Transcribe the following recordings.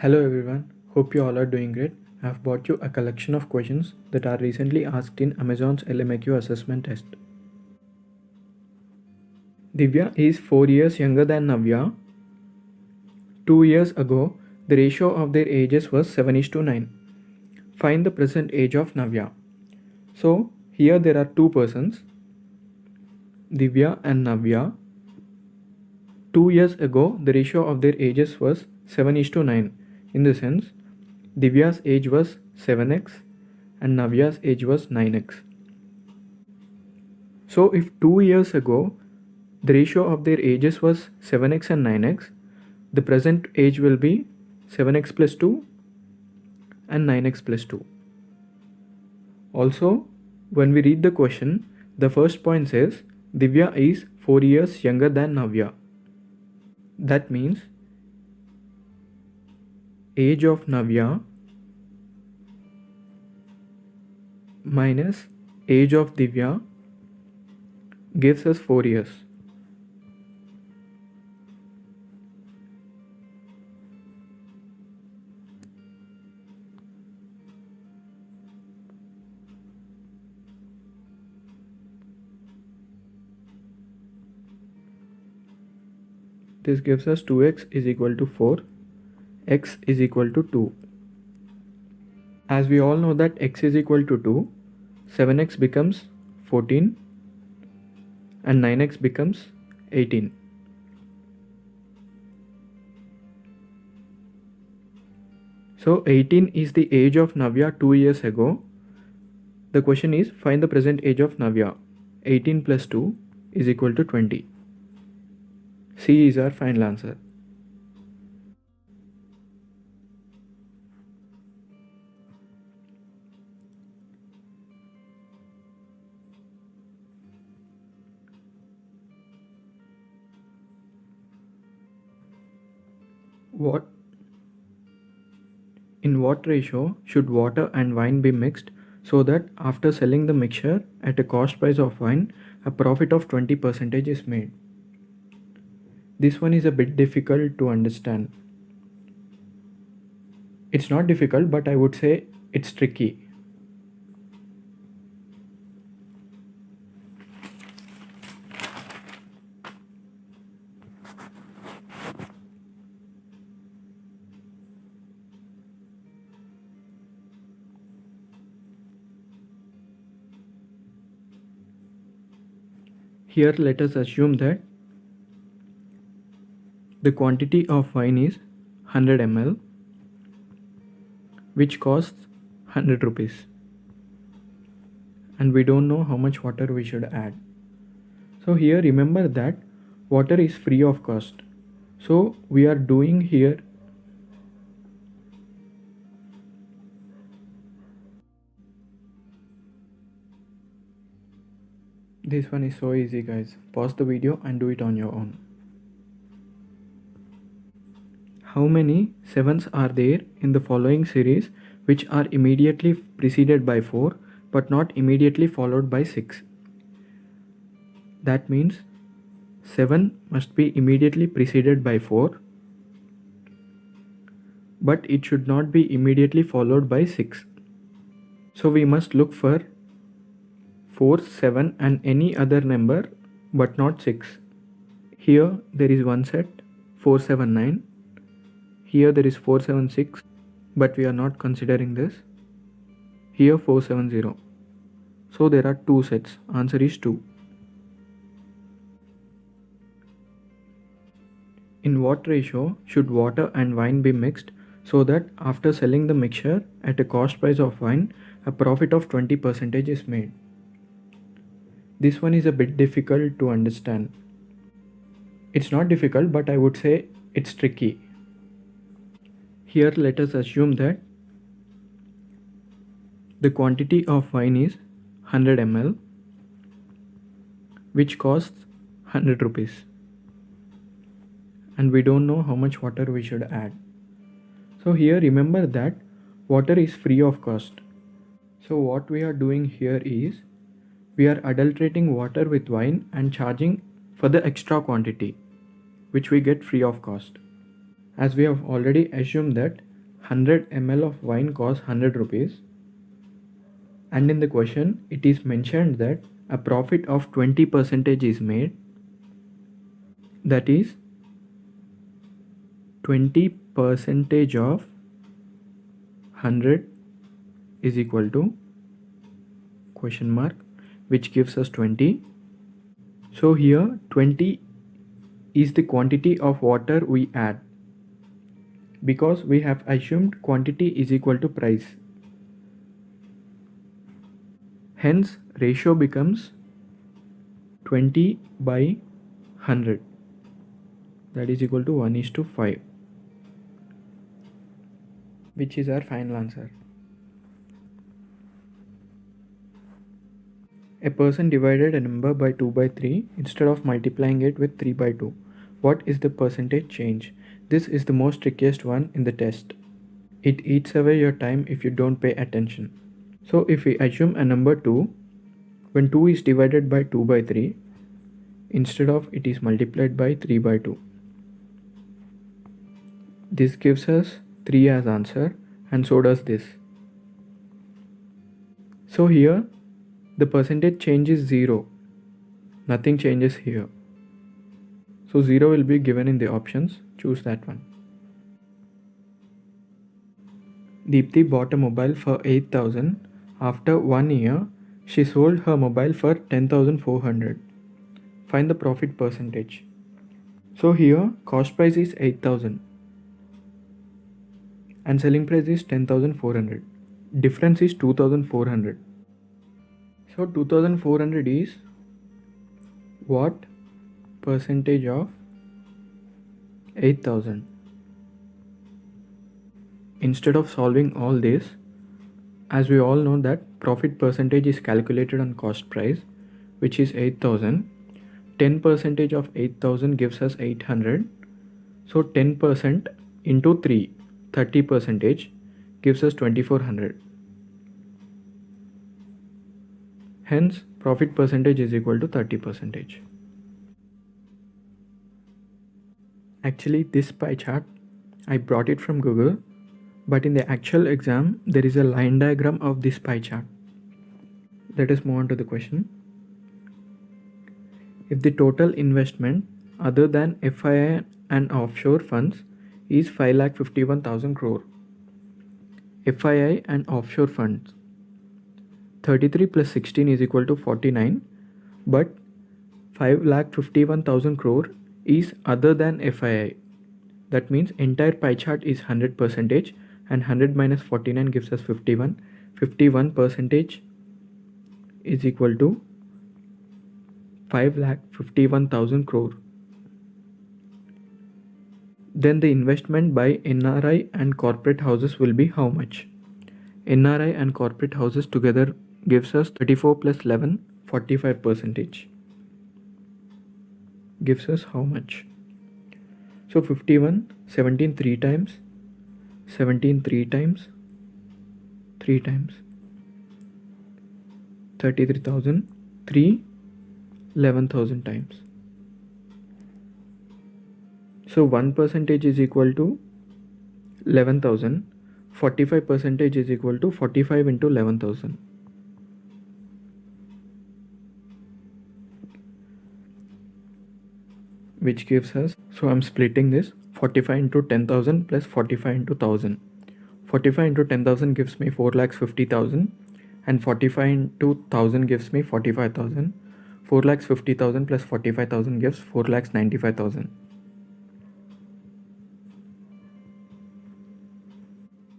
Hello everyone, hope you all are doing great. I have brought you a collection of questions that are recently asked in Amazon's LMIQ assessment test. Divya is 4 years younger than Navya. 2 years ago, the ratio of their ages was 7:9. Find the present age of Navya. So, here there are two persons, Divya and Navya. 2 years ago, the ratio of their ages was 7:9. In the sense, Divya's age was 7x and Navya's age was 9x. So if 2 years ago the ratio of their ages was 7x and 9x, the present age will be 7x plus 2 and 9x plus 2. Also, when we read the question, the first point says Divya is 4 years younger than Navya. That means age of Navya minus age of Divya gives us 4 years. This gives us 2x is equal to 4, x is equal to 2. As we all know that x is equal to 2, 7x becomes 14 and 9x becomes 18. So 18 is the age of Navya 2 years ago. The question is find the present age of Navya. 18 plus 2 is equal to 20. C is our final answer. In what ratio should water and wine be mixed so that after selling the mixture at a cost price of wine, a profit of 20% is made? This one is a bit difficult to understand. It's not difficult, but I would say it's tricky. Here let us assume that the quantity of wine is 100 ml, which costs 100 rupees, and we don't know how much water we should add. So here remember that water is free of cost. So we are doing here this one is so easy, guys. Pause the video and do it on your own. How many 7s are there in the following series which are immediately preceded by 4 but not immediately followed by 6? That means 7 must be immediately preceded by 4, but it should not be immediately followed by 6. So we must look for 4, 7 and any other number but not 6. Here there is one set 479. Here there is 476, but we are not considering this. Here 470. So there are two sets. Answer is 2. In what ratio should water and wine be mixed so that after selling the mixture at a cost price of wine, a profit of 20% is made? This one is a bit difficult to understand. It's not difficult, but I would say it's tricky. Here let us assume that the quantity of wine is 100 ml, which costs 100 rupees, and we don't know how much water we should add. So here remember that water is free of cost. So what we are doing here is we are adulterating water with wine and charging for the extra quantity, which we get free of cost. As we have already assumed that 100 ml of wine costs 100 rupees, and in the question it is mentioned that a profit of 20% is made, that is 20% of 100 is equal to question mark, which gives us 20. So here 20 is the quantity of water we add, because we have assumed quantity is equal to price. Hence ratio becomes 20 by 100, that is equal to 1:5, which is our final answer. A person divided a number by 2 by 3 instead of multiplying it with 3 by 2. What is the percentage change? This is the most trickiest one in the test. It eats away your time if you don't pay attention. So if we assume a number 2, when 2 is divided by 2 by 3, instead of it is multiplied by 3 by 2. This gives us 3 as answer, and so does this. So here the percentage change is 0. Nothing changes here. So 0 will be given in the options. Choose that one. Deepthi bought a mobile for 8,000. After 1 year, she sold her mobile for 10,400. Find the profit percentage. So here cost price is 8,000 and selling price is 10,400. Difference is 2,400. So 2,400 is what percentage of 8,000? Instead of solving all this, as we all know that profit percentage is calculated on cost price, which is 8,000. 10% of 8,000 gives us 800. So 10% into 3, 30% gives us 2,400. Hence profit percentage is equal to 30%. Actually this pie chart I brought it from Google, but in the actual exam there is a line diagram of this pie chart. Let us move on to the question. If the total investment other than FII and offshore funds is 5,51,000 crore, FII and offshore funds, 33 plus 16 is equal to 49, but 5,51,000 crore is other than FII. That means entire pie chart is 100%, and 100 minus 49 gives us 51. 51% is equal to 5,51,000 crore. Then the investment by NRI and corporate houses will be how much? NRI and corporate houses together gives us 34 plus 11, 45%. Gives us how much? So 51, 17 3 times, 17 3 times, 3 times, 33,000, 3, 11,000 times. So 1% is equal to 11,000, 45% is equal to 45 into 11,000. Which gives us, so I'm splitting this, 45 into 10,000 plus 45 into 1,000. 45 into 10,000 gives me 4,50,000, and 45 into 1,000 gives me 45,000. 4,50,000 plus 45,000 gives 4,95,000.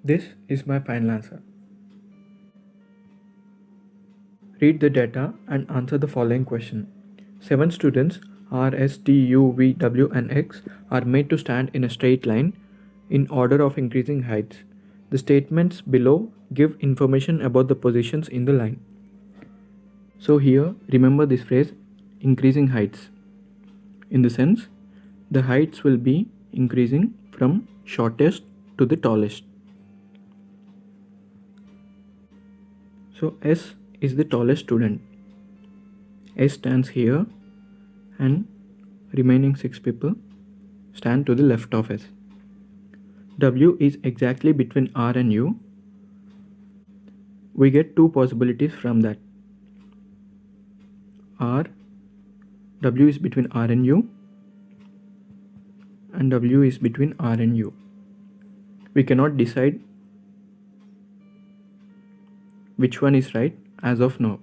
This is my final answer. Read the data and answer the following question. 7 students R, S, T, U, V, W and X are made to stand in a straight line in order of increasing heights. The statements below give information about the positions in the line. So here remember this phrase, increasing heights. In the sense, the heights will be increasing from shortest to the tallest. So S is the tallest student. S stands here and remaining 6 people stand to the left of S. W is exactly between R and U, we get two possibilities from that. W is between R and U, and W is between R and U. We cannot decide which one is right as of now.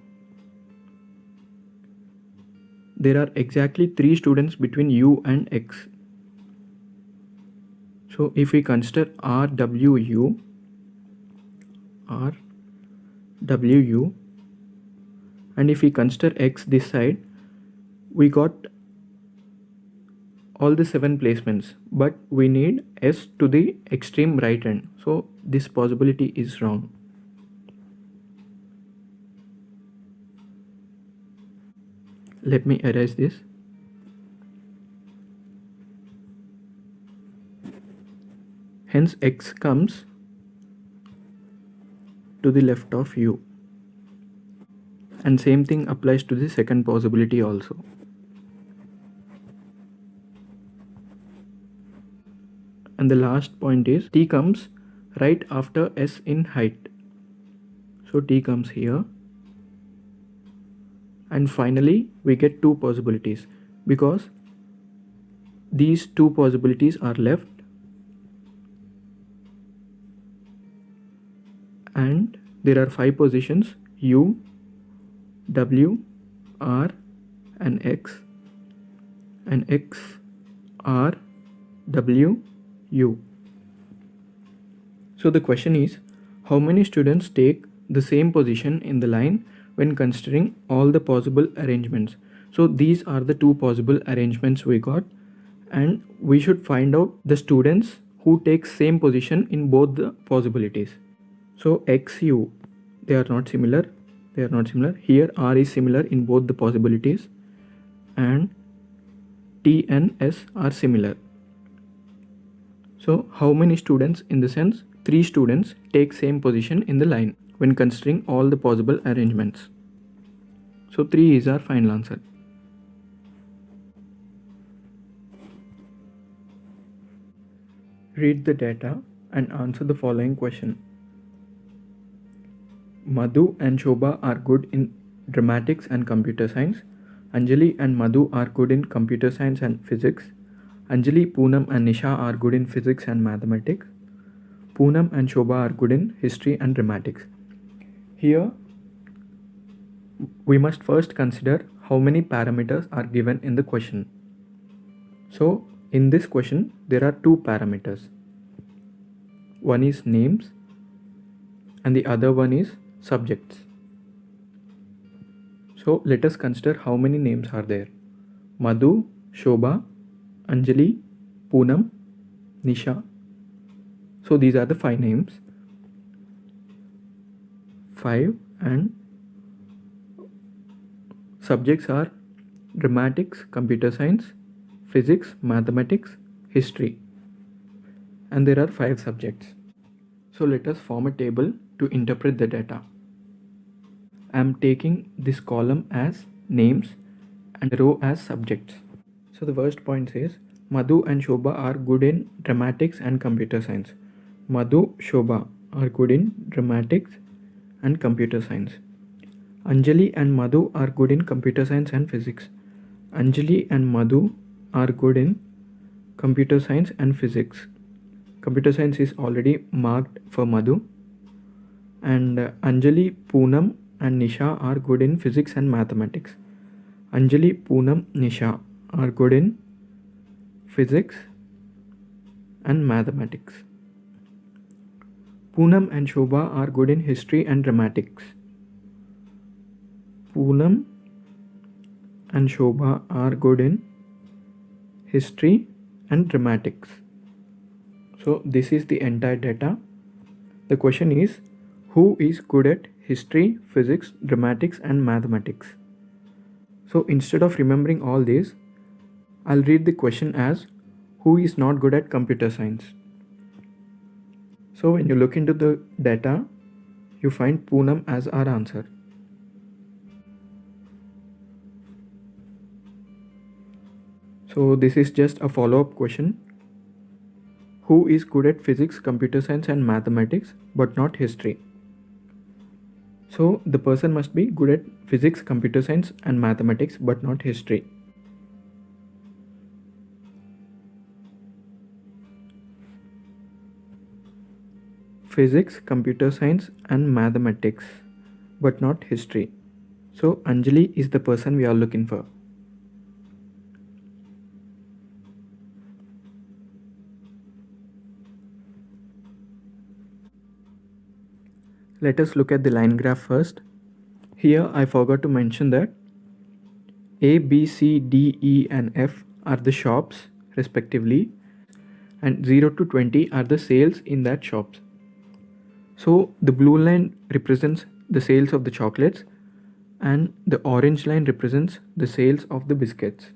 There are exactly 3 students between U and X. So if we consider RWU, and if we consider X this side, we got all the 7 placements, but we need S to the extreme right hand. So this possibility is wrong. Let me erase this. Hence X comes to the left of U. And same thing applies to the second possibility also. And the last point is T comes right after S in height. So T comes here. And finally we get two possibilities because these two possibilities are left and there are 5 positions U, W, R and X, and X, R, W, U. So the question is, how many students take the same position in the line when considering all the possible arrangements? So these are the two possible arrangements we got, and we should find out the students who take same position in both the possibilities. So XU, they are not similar. Here R is similar in both the possibilities, and T and S are similar. So how many students, in the sense 3 students, take same position in the line when considering all the possible arrangements. So 3 is our final answer. Read the data and answer the following question. Madhu and Shobha are good in dramatics and computer science. Anjali and Madhu are good in computer science and physics. Anjali, Poonam and Nisha are good in physics and mathematics. Poonam and Shobha are good in history and dramatics. Here, we must first consider how many parameters are given in the question. So, in this question, there are 2 parameters. One is names and the other one is subjects. So, let us consider how many names are there. Madhu, Shobha, Anjali, Poonam, Nisha. So these are the 5 names. 5, and subjects are dramatics, computer science, physics, mathematics, history. And there are 5 subjects. So let us form a table to interpret the data. I am taking this column as names and row as subjects. So the first point says Madhu and Shobha are good in dramatics and computer science. Madhu, Shobha are good in dramatics and computer science. Anjali and Madhu are good in computer science and physics. Anjali and Madhu are good in computer science and physics. Computer science is already marked for Madhu. And Anjali, Poonam and Nisha are good in physics and mathematics. Anjali, Poonam, Nisha are good in physics and mathematics. Poonam and Shobha are good in history and dramatics. Poonam and Shobha are good in history and dramatics. So this is the entire data. The question is, who is good at history, physics, dramatics and mathematics? So instead of remembering all these, I'll read the question as, who is not good at computer science? So when you look into the data, you find Poonam as our answer. So this is just a follow-up question. Who is good at physics, computer science and mathematics but not history? So the person must be good at physics, computer science and mathematics but not history. Physics, computer science and mathematics but not history. So Anjali is the person we are looking for. Let us look at the line graph first. Here I forgot to mention that A, B, C, D, E and F are the shops respectively, and 0 to 20 are the sales in that shops. So the blue line represents the sales of the chocolates and the orange line represents the sales of the biscuits.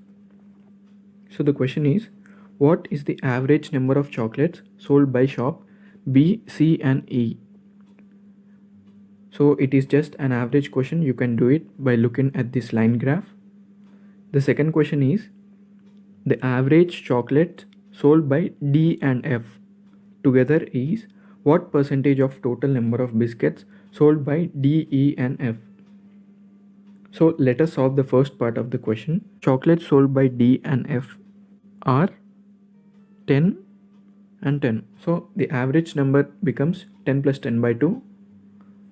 So the question is, what is the average number of chocolates sold by shop B, C and E? So it is just an average question. You can do it by looking at this line graph. The second question is, the average chocolate sold by D and F together is what percentage of total number of biscuits sold by D, E and F? So let us solve the first part of the question. Chocolates sold by D and F are 10 and 10. So the average number becomes 10 plus 10 by 2,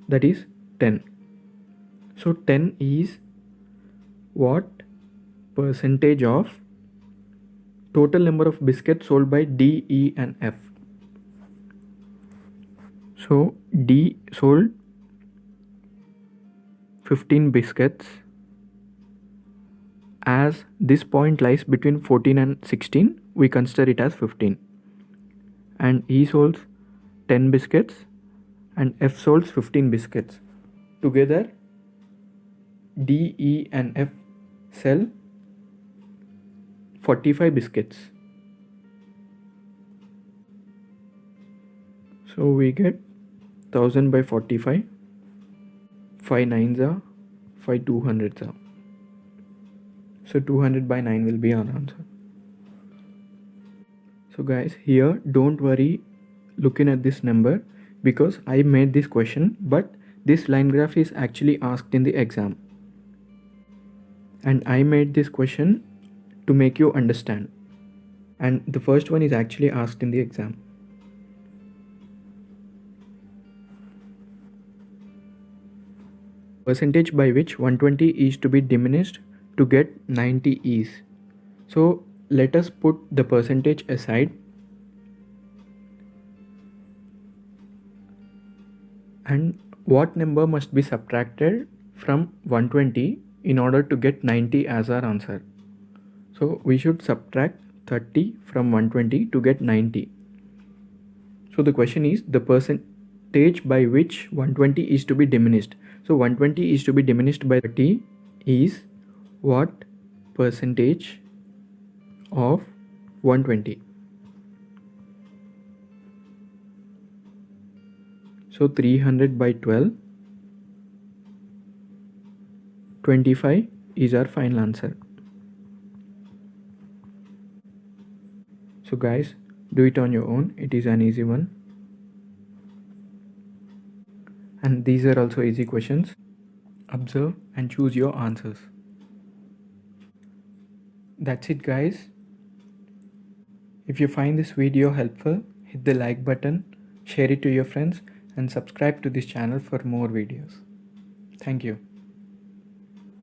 that is 10. So 10 is what percentage of total number of biscuits sold by D, E and F. So D sold 15 biscuits, as this point lies between 14 and 16, we consider it as 15. And E sold 10 biscuits and F sold 15 biscuits. Together D, E and F sell 45 biscuits. So we get 1000 by 45, 5 9s are 5 200s are. So 200 by 9 will be our answer. So guys, here don't worry looking at this number because I made this question, but this line graph is actually asked in the exam. And I made this question to make you understand. And the first one is actually asked in the exam. Percentage by which 120 is to be diminished to get 90 is. So let us put the percentage aside and what number must be subtracted from 120 in order to get 90 as our answer. So we should subtract 30 from 120 to get 90. So the question is the percentage by which 120 is to be diminished. So 120 is to be diminished by 30 is what percentage of 120? So 300 by 12, 25 is our final answer. So guys, do it on your own. It is an easy one. And these are also easy questions. Observe and choose your answers. That's it guys. If you find this video helpful, hit the like button, share it to your friends and subscribe to this channel for more videos. Thank you.